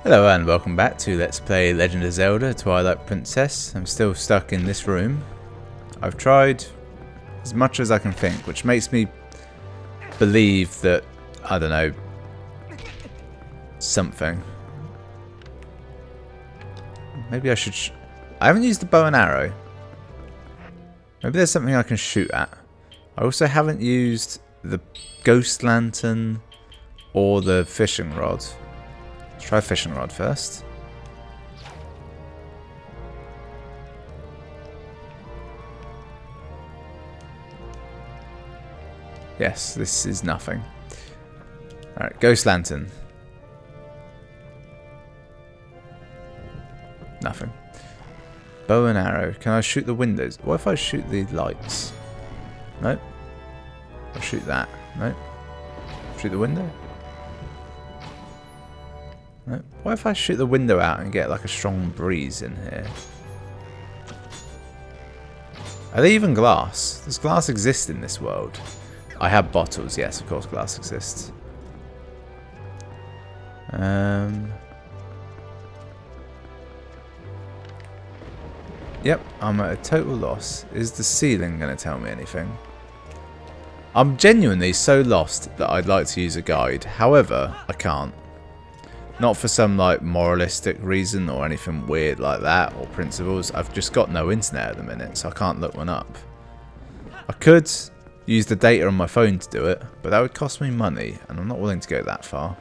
Hello and welcome back to Let's Play Legend of Zelda Twilight Princess. I'm still stuck in this room. I've tried as much as I can think, which makes me believe that, I don't know, something. Maybe I should... I haven't used the bow and arrow. Maybe there's something I can shoot at. I also haven't used the ghost lantern or the fishing rod. Let's try fishing rod first. Yes, this is nothing. Alright, ghost lantern. Nothing. Bow and arrow. Can I shoot the windows? What if I shoot the lights? Nope. I'll shoot that. Nope. Shoot the window? Nope. What if I shoot the window out and get like a strong breeze in here? Are they even glass? Does glass exist in this world? I have bottles, yes, of course glass exists. Yep, I'm at a total loss. Is the ceiling going to tell me anything? I'm genuinely so lost that I'd like to use a guide. However, I can't. Not for some like moralistic reason or anything weird like that or principles. I've just got no internet at the minute, so I can't look one up. I could use the data on my phone to do it, but that would cost me money, and I'm not willing to go that far.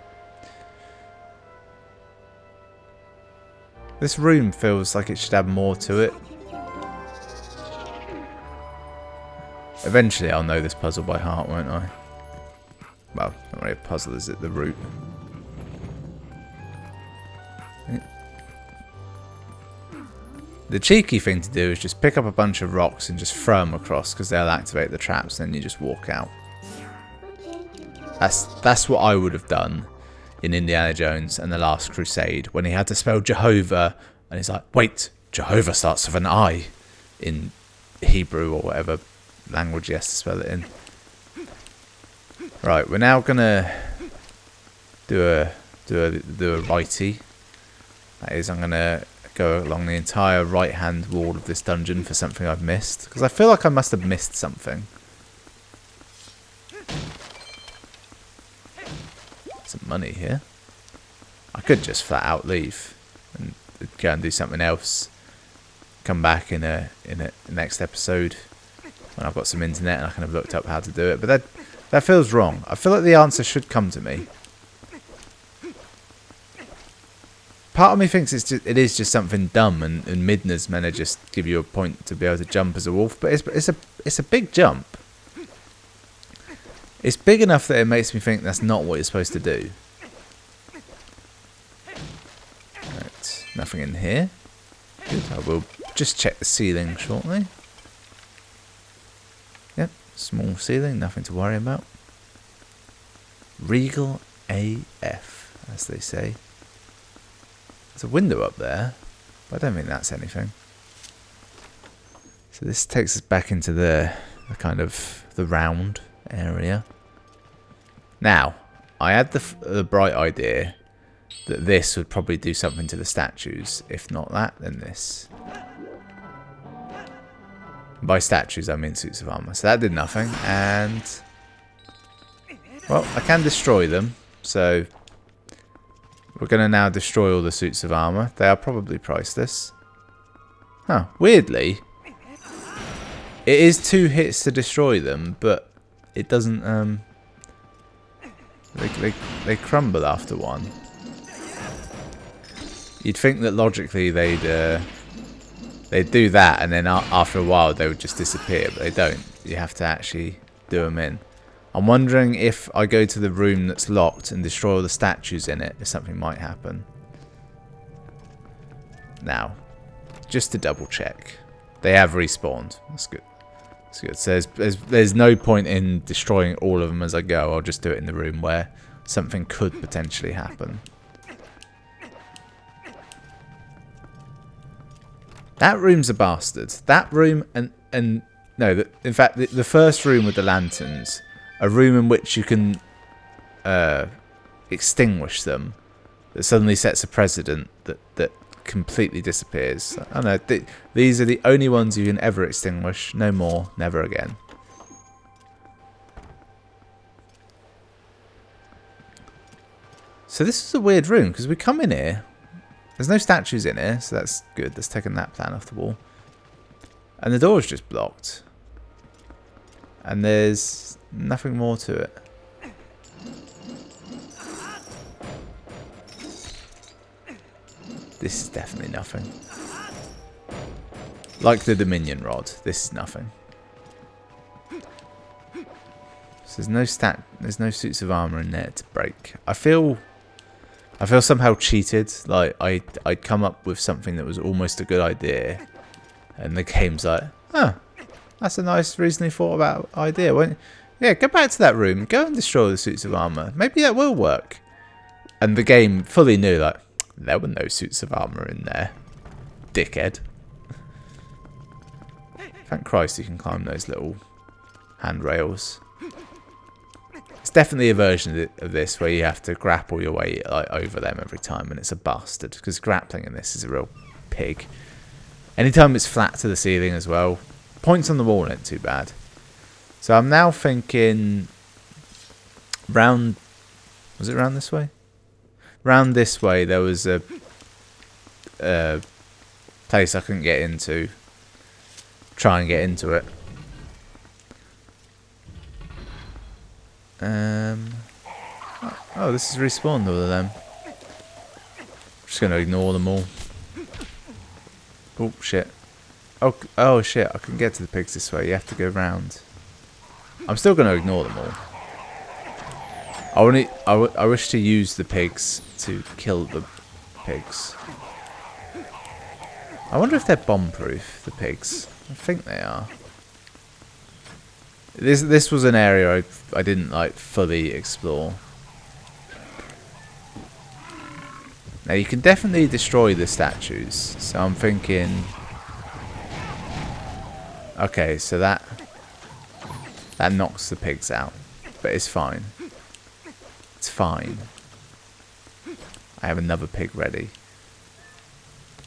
This room feels like it should have more to it. Eventually I'll know this puzzle by heart, won't I? Well, not really a puzzle, is it? The route. The cheeky thing to do is just pick up a bunch of rocks and just throw them across, because they'll activate the traps, and then you just walk out. That's what I would have done in Indiana Jones and the Last Crusade, when he had to spell Jehovah, and he's like, wait, Jehovah starts with an I in Hebrew or whatever language he has to spell it in. Right, we're now gonna do a righty. That is, I'm gonna go along the entire right hand wall of this dungeon for something I've missed, because I feel like I must have missed something. Some money here. I could just flat out leave and go and do something else. Come back in a next episode when I've got some internet and I can have looked up how to do it. But that feels wrong. I feel like the answer should come to me. Part of me thinks it is just something dumb, and Midna's meant to just give you a point to be able to jump as a wolf. But it's a big jump. It's big enough that it makes me think that's not what you're supposed to do. Right, nothing in here. Good. I will just check the ceiling shortly. Yep, small ceiling, nothing to worry about. Regal AF, as they say. There's a window up there, but I don't think that's anything. So this takes us back into the kind of the round area. Now, I had the bright idea that this would probably do something to the statues. If not that, then this. By statues, I mean suits of armor. So that did nothing, and well, I can destroy them. So we're going to now destroy all the suits of armor. They are probably priceless. Huh, weirdly, it is 2 hits to destroy them, but it doesn't, they crumble after one. You'd think that logically they'd do that, and then after a while they would just disappear, but they don't. You have to actually do them in. I'm wondering if I go to the room that's locked and destroy all the statues in it, if something might happen. Now, just to double check, they have respawned. That's good. That's good. So there's no point in destroying all of them as I go. I'll just do it in the room where something could potentially happen. That room's a bastard. That room and no, in fact, the first room with the lanterns, a room in which you can extinguish them. that suddenly sets a precedent that completely disappears. I don't know. These are the only ones you can ever extinguish. No more. Never again. So this is a weird room because we come in here. There's no statues in here, so that's good. Let's take that plan off the wall. And the door is just blocked. And there's nothing more to it. This is definitely nothing. Like the Dominion Rod, this is nothing. So there's no suits of armor in there to break. I feel somehow cheated. Like I'd come up with something that was almost a good idea, and the game's like, huh, that's a nice, reasonably thought about idea. Yeah, go back to that room, go and destroy the suits of armor. Maybe that will work. And the game fully knew, like, there were no suits of armor in there, dickhead. Thank Christ you can climb those little handrails. It's definitely a version of this where you have to grapple your way like over them every time, and it's a bastard because grappling in this is a real pig. Anytime it's flat to the ceiling as well, points on the wall ain't too bad. So I'm now thinking round. Was it round this way? Round this way there was a place I couldn't get into. Try and get into it. Oh, this is respawned all of them. Just gonna ignore them all. Oh shit. Oh shit, I couldn't get to the pigs this way. You have to go round. I'm still gonna ignore them all. I wish to use the pigs to kill the pigs. I wonder if they're bomb-proof, the pigs. I think they are. This was an area I didn't like fully explore. Now you can definitely destroy the statues, so I'm thinking. Okay, so that knocks the pigs out, but it's fine. It's fine. I have another pig ready.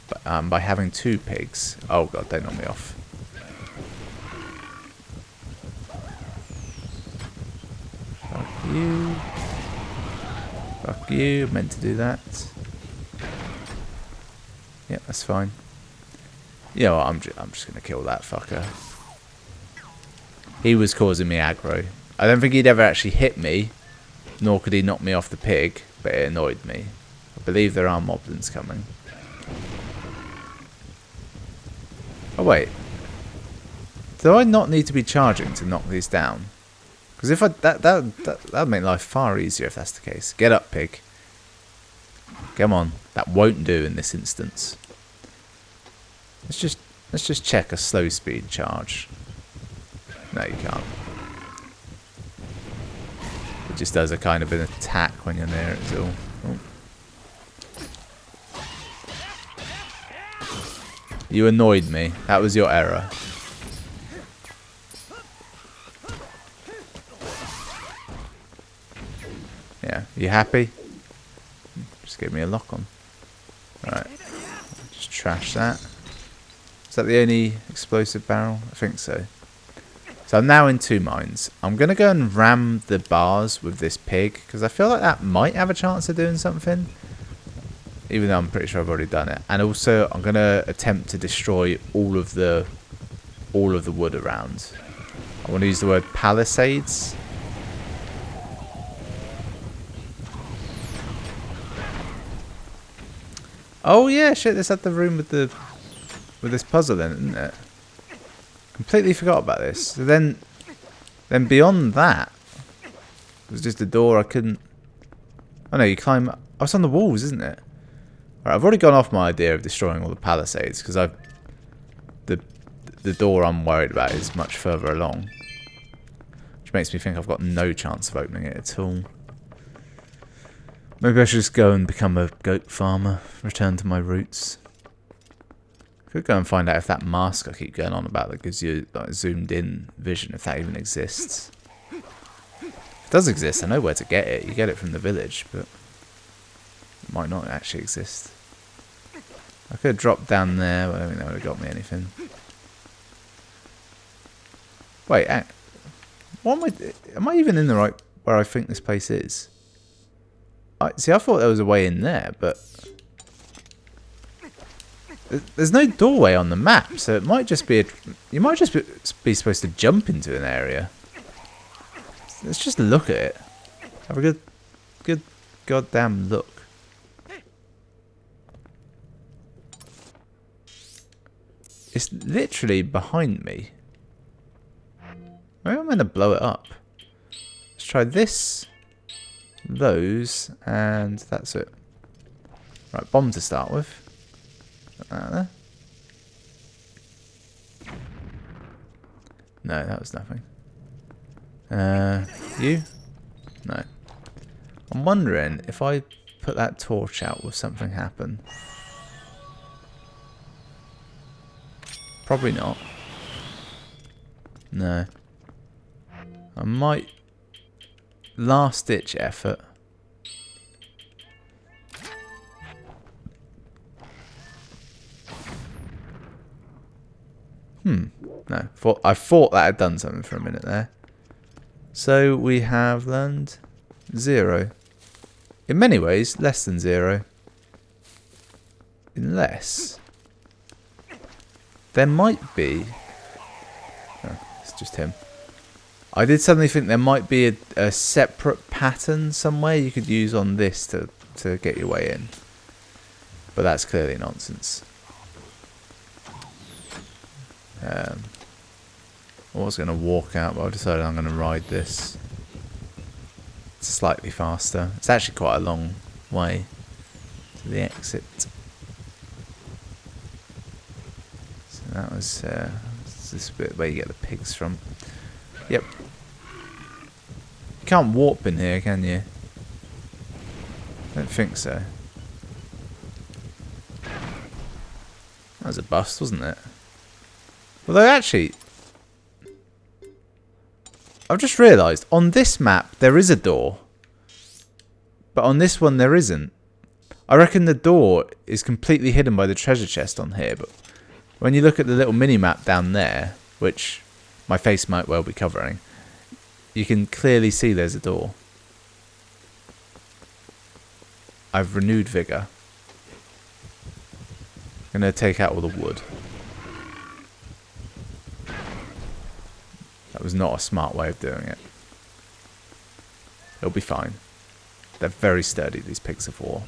But by having two pigs, oh god, they knock me off. Fuck you. Fuck you. Meant to do that. Yeah, that's fine. You know what, I'm just gonna kill that fucker. He was causing me aggro. I don't think he'd ever actually hit me, nor could he knock me off the pig, but it annoyed me. I believe there are moblins coming. Oh wait. Do I not need to be charging to knock these down? Because if that'd make life far easier if that's the case. Get up, pig. Come on. That won't do in this instance. Let's just check a slow speed charge. No, you can't. It just does a kind of an attack when you're near it is all. Oh. You annoyed me. That was your error. Yeah, you happy? Just give me a lock on. Alright. Just trash that. Is that the only explosive barrel? I think so. So I'm now in two minds. I'm going to go and ram the bars with this pig, because I feel like that might have a chance of doing something. Even though I'm pretty sure I've already done it. And also, I'm going to attempt to destroy all of the wood around. I want to use the word palisades. Oh yeah, shit, this had the room with this puzzle in it, didn't it? Completely forgot about this. So then beyond that, it was just a door I couldn't. Oh no, you climb. Oh, it's on the walls, isn't it? Alright, I've already gone off my idea of destroying all the palisades because the door I'm worried about is much further along, which makes me think I've got no chance of opening it at all. Maybe I should just go and become a goat farmer, return to my roots. Could go and find out if that mask I keep going on about that gives you like zoomed in vision, if that even exists. If it does exist, I know where to get it. You get it from the village, but might not actually exist. I could have dropped down there, but I don't think that would have got me anything. Wait, what am I even in the right where I think this place is? See, I thought there was a way in there, but there's no doorway on the map, so it might just be you might just be supposed to jump into an area. Let's just look at it. Have a good goddamn look. It's literally behind me. Maybe I'm going to blow it up. Let's try this, those, and that's it. Right, bomb to start with. Put that there. No, that was nothing. You? No. I'm wondering if I put that torch out, will something happen? Probably not. No. I might... Last ditch effort. No. I thought that had done something for a minute there. So we have learned 0. In many ways, less than 0. Unless... There might be... Oh, it's just him. I did suddenly think there might be a separate pattern somewhere you could use on this to get your way in. But that's clearly nonsense. I was going to walk out, but I decided I'm going to ride this. It's slightly faster. It's actually quite a long way to the exit. So that was this bit where you get the pigs from. Yep. You can't warp in here, can you? I don't think so. That was a bust, wasn't it? Although actually, I've just realised, on this map there is a door. But on this one there isn't. I reckon the door is completely hidden by the treasure chest on here. But when you look at the little mini-map down there, which my face might well be covering, you can clearly see there's a door. I've renewed vigour. I'm going to take out all the wood. That was not a smart way of doing it. It'll be fine. They're very sturdy, these pigs of war.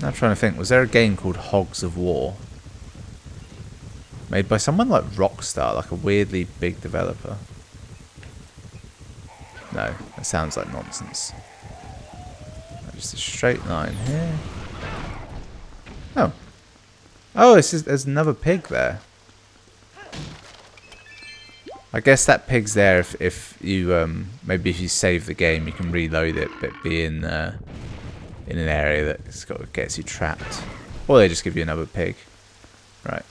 Now I'm trying to think, was there a game called Hogs of War? Made by someone like Rockstar, like a weirdly big developer. No, that sounds like nonsense. Just a straight line here. Oh. Oh, there's another pig there. I guess that pig's there if you maybe if you save the game you can reload it, but be in an area that gets you trapped, or they just give you another pig. Right,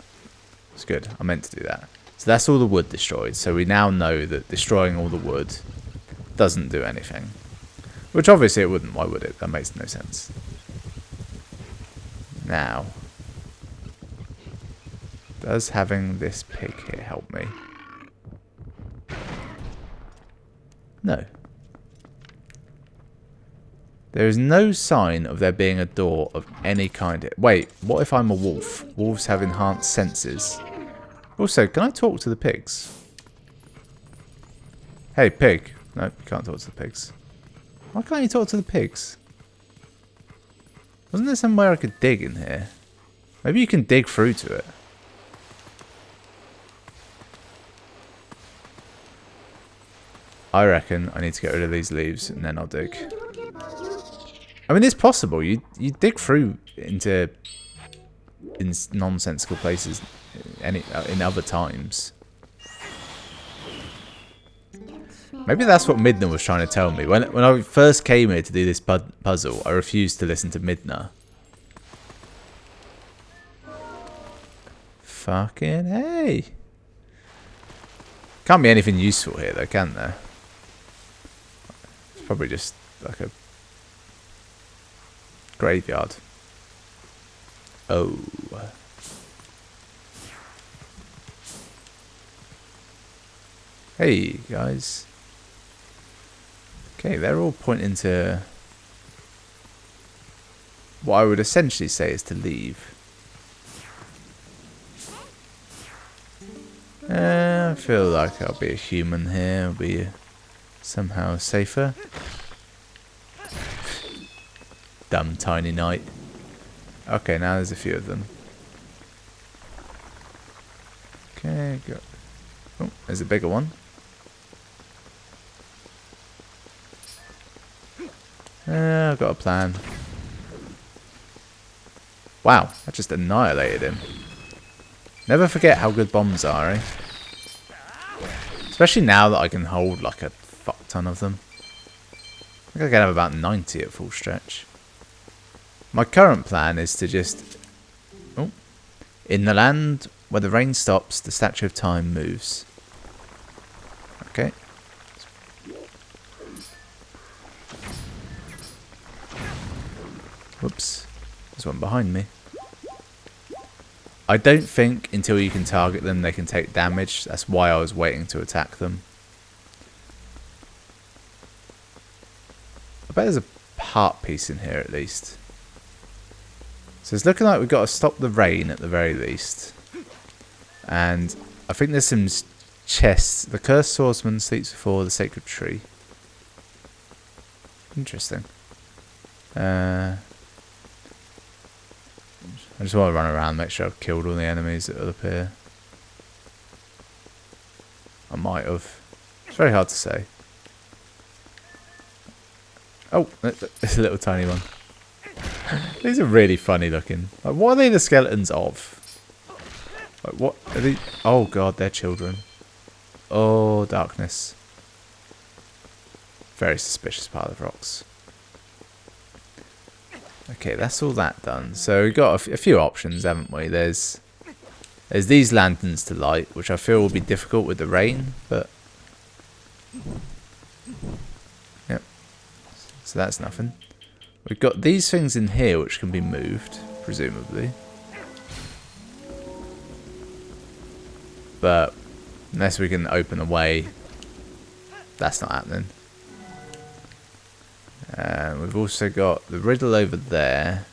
it's good. I meant to do that. So that's all the wood destroyed. So we now know that destroying all the wood doesn't do anything, which obviously it wouldn't. Why would it? That makes no sense. Now, does having this pig here help me? No. There is no sign of there being a door of any kind. Wait, what if I'm a wolf? Wolves have enhanced senses. Also, can I talk to the pigs? Hey, pig. No, you can't talk to the pigs. Why can't you talk to the pigs? Wasn't there somewhere I could dig in here? Maybe you can dig through to it. I reckon I need to get rid of these leaves and then I'll dig. I mean, it's possible. You dig through into nonsensical places in other times. Maybe that's what Midna was trying to tell me. When I first came here to do this puzzle, I refused to listen to Midna. Fucking hey. Can't be anything useful here though, can there? It's probably just like a graveyard. Oh. Hey, guys. Okay, they're all pointing to what I would essentially say is to leave. I feel like I'll be a human here. I'll be somehow safer. Dumb tiny knight. Okay, now there's a few of them. Okay, go. Oh, there's a bigger one. I've got a plan. Wow, I just annihilated him. Never forget how good bombs are, eh? Especially now that I can hold like a fuck ton of them. I think I can have about 90 at full stretch. My current plan is to just... Oh. In the land where the rain stops, the Statue of Time moves. Okay. Whoops. There's one behind me. I don't think until you can target them they can take damage. That's why I was waiting to attack them. I bet there's a heart piece in here at least. So it's looking like we've got to stop the rain at the very least. And I think there's some chests. The Cursed Swordsman sleeps before the Sacred Tree. Interesting. I just want to run around, make sure I've killed all the enemies that will appear. I might have. It's very hard to say. Oh, it's a little tiny one. These are really funny looking. Like, what are they the skeletons of? Like, what are they? Oh god, they're children. Oh, darkness. Very suspicious part of the rocks. Okay, that's all that done. So we've got a few options, haven't we? There's these lanterns to light, which I feel will be difficult with the rain, but... Yep. So that's nothing. We've got these things in here which can be moved, presumably. But unless we can open a way, that's not happening. And we've also got the riddle over there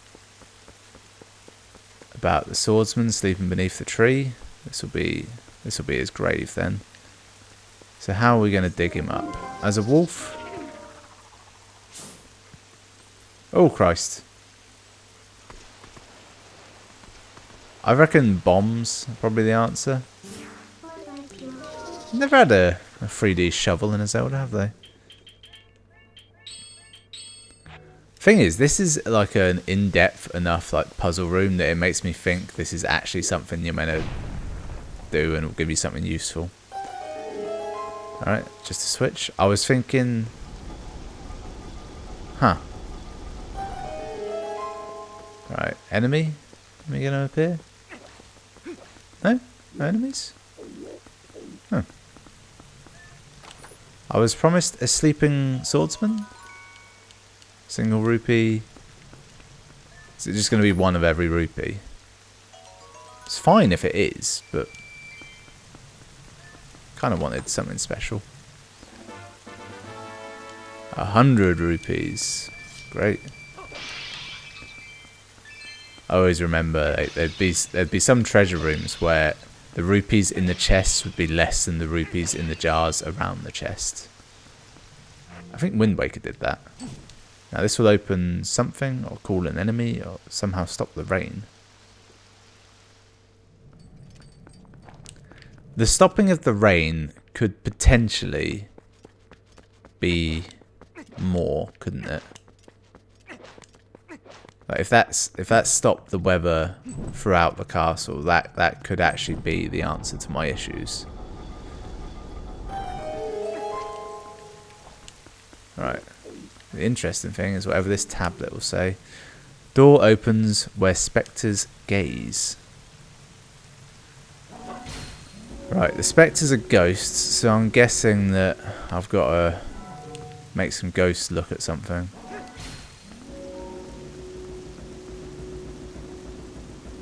about the swordsman sleeping beneath the tree. This will be his grave then. So how are we going to dig him up? As a wolf? Oh Christ! I reckon bombs are probably the answer. Never had a 3D shovel in a Zelda, have they? Thing is, this is like an in-depth enough like puzzle room that it makes me think this is actually something you're meant to do and will give you something useful. Alright, just a switch. I was thinking... Huh. Right, enemy? Are we going to appear? No? No enemies? Huh. I was promised a sleeping swordsman? Single rupee. Is it just going to be one of every rupee? It's fine if it is, but kind of wanted something special. 100 rupees. Great. I always remember there'd be some treasure rooms where the rupees in the chests would be less than the rupees in the jars around the chest. I think Wind Waker did that. Now this will open something, or call an enemy, or somehow stop the rain. The stopping of the rain could potentially be more, couldn't it? Like if that stopped the weather throughout the castle, that could actually be the answer to my issues. Right. The interesting thing is whatever this tablet will say. Door opens where spectres gaze. Right, the spectres are ghosts, so I'm guessing that I've got to Make some ghosts look at something.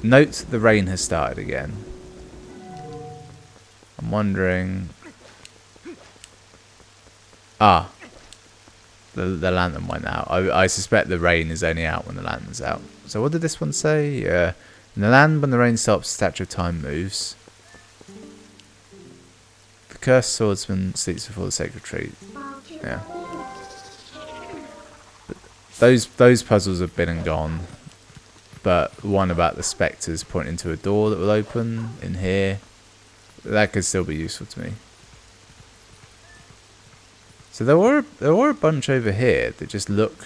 Note the rain has started again. I'm wondering... Ah. The lantern went out. I suspect the rain is only out when the lantern's out. So what did this one say? In the land when the rain stops, the Statue of Time moves. The cursed swordsman sleeps before the sacred tree. Yeah. Those puzzles have been and gone. But one about the spectres pointing to a door that will open in here, that could still be useful to me. So there were a bunch over here that just look...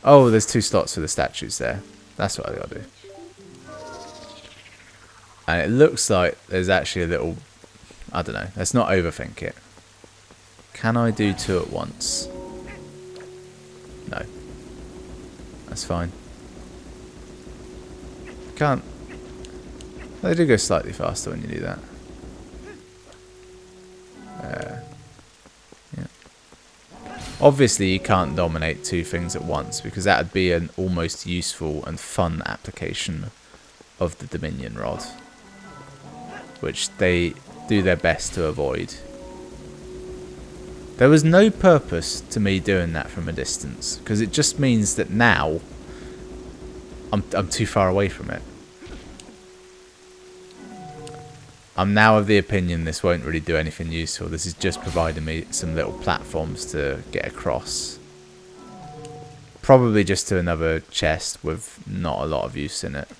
Oh, there's 2 slots for the statues there. That's what I gotta do. And it looks like there's actually a little... I don't know. Let's not overthink it. Can I do 2 at once? No. That's fine. Can't... They do go slightly faster when you do that. Yeah. Obviously you can't dominate 2 things at once, because that would be an almost useful and fun application of the Dominion Rod, which they do their best to avoid. There was no purpose to me doing that from a distance, because it just means that now I'm too far away from it. I'm now of the opinion this won't really do anything useful. This is just providing me some little platforms to get across. Probably just to another chest with not a lot of use in it.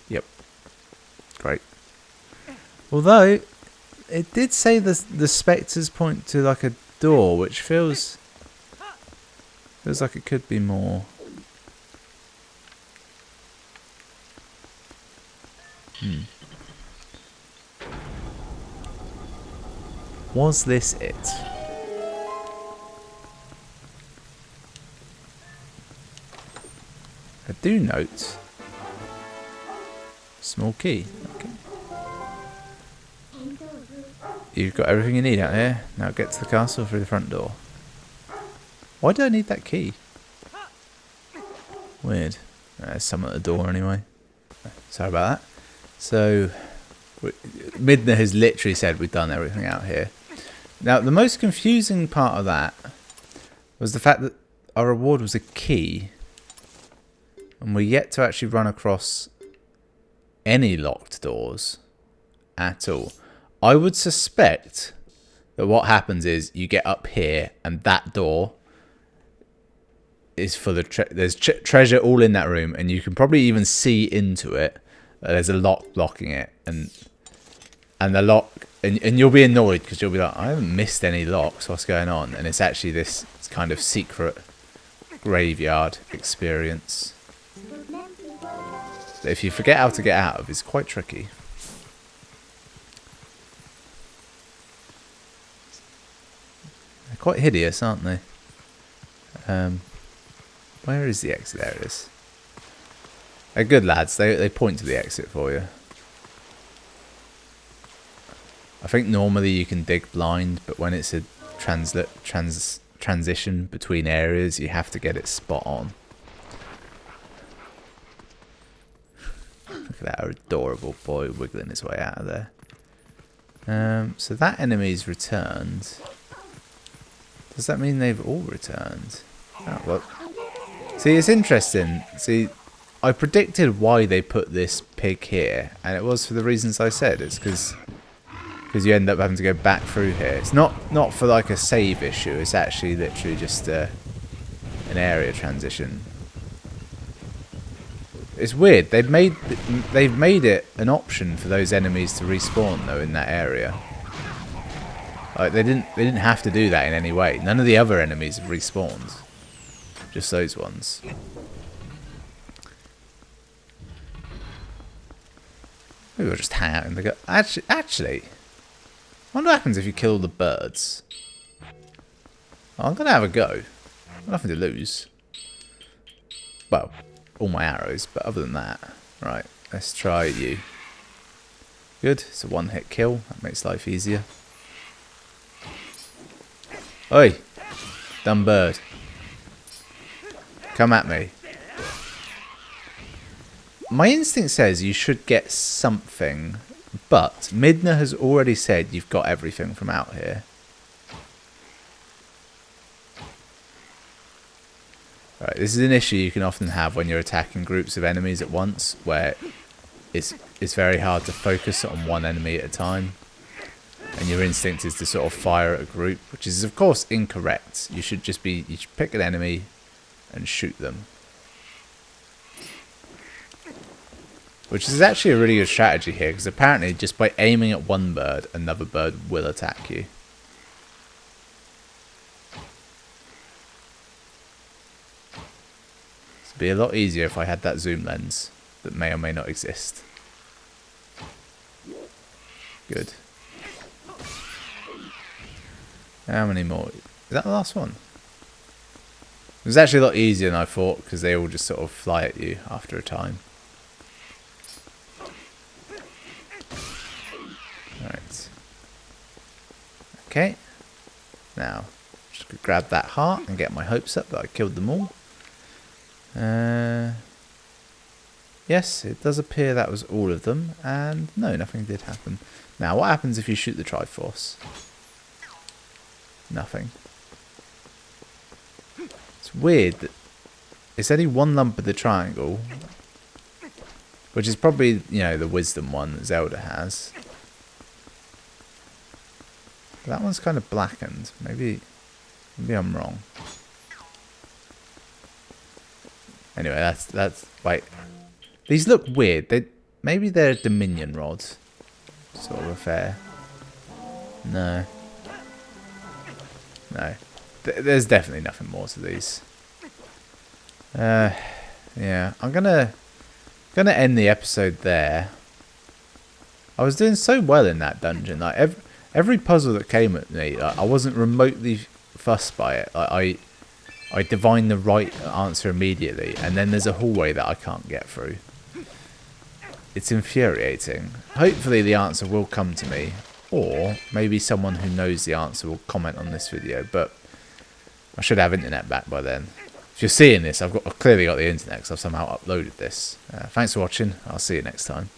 Yep. Great. Although, it did say the spectres point to like a door, which feels like it could be more. Was this it? I do note small key. Okay. You've got everything you need out here. Now get to the castle through the front door. Why do I need that key? Weird. There's some at the door anyway. Sorry about that. So, Midna has literally said we've done everything out here. Now, the most confusing part of that was the fact that our reward was a key. And we're yet to actually run across any locked doors at all. I would suspect that what happens is you get up here and that door is full of there's treasure all in that room, and you can probably even see into it. There's a lock blocking it, and the lock, and you'll be annoyed because you'll be like, I haven't missed any locks. What's going on? And it's actually this kind of secret graveyard experience that if you forget how to get out of, is quite tricky. They're quite hideous, aren't they? Where is the exit? There it is. They're good lads. They point to the exit for you. I think normally you can dig blind, but when it's a transition between areas, you have to get it spot on. Look at that adorable boy wiggling his way out of there. So that enemy's returned. Does that mean they've all returned? Oh, well. See, it's interesting. See, I predicted why they put this pig here, and it was for the reasons I said. It's because you end up having to go back through here. It's not for like a save issue. It's actually literally just an area transition. It's weird. They've made it an option for those enemies to respawn though in that area. Like they didn't have to do that in any way. None of the other enemies have respawned. Just those ones. Maybe we'll just hang out in the gut. Actually, I wonder what happens if you kill the birds. I'm gonna have a go. Nothing to lose. Well, all my arrows, but other than that, right? Let's try you. Good, it's a one-hit kill. That makes life easier. Oi! Dumb bird. Come at me. My instinct says you should get something, but Midna has already said you've got everything from out here. Right, this is an issue you can often have when you're attacking groups of enemies at once, where it's very hard to focus on one enemy at a time. And your instinct is to sort of fire at a group, which is of course incorrect. You should pick an enemy and shoot them. Which is actually a really good strategy here, because apparently just by aiming at one bird, another bird will attack you. It'd be a lot easier if I had that zoom lens that may or may not exist. Good. How many more? Is that the last one? It was actually a lot easier than I thought, because they all just sort of fly at you after a time. Alright. Okay. Now, just grab that heart and get my hopes up that I killed them all. Yes, it does appear that was all of them, and no, nothing did happen. Now, what happens if you shoot the Triforce? Nothing. It's weird that it's only one lump of the triangle, which is probably, you know, the wisdom one that Zelda has. That one's kind of blackened. Maybe I'm wrong. Anyway, that's wait. These look weird. Maybe they're Dominion rods, sort of affair. No. No. There's definitely nothing more to these. Yeah, I'm gonna end the episode there. I was doing so well in that dungeon. Like every puzzle that came at me, I wasn't remotely fussed by it. I divined the right answer immediately, and then there's a hallway that I can't get through. It's infuriating. Hopefully the answer will come to me, or maybe someone who knows the answer will comment on this video, but I should have internet back by then. If you're seeing this, I've clearly got the internet because I've somehow uploaded this. Thanks for watching. I'll see you next time.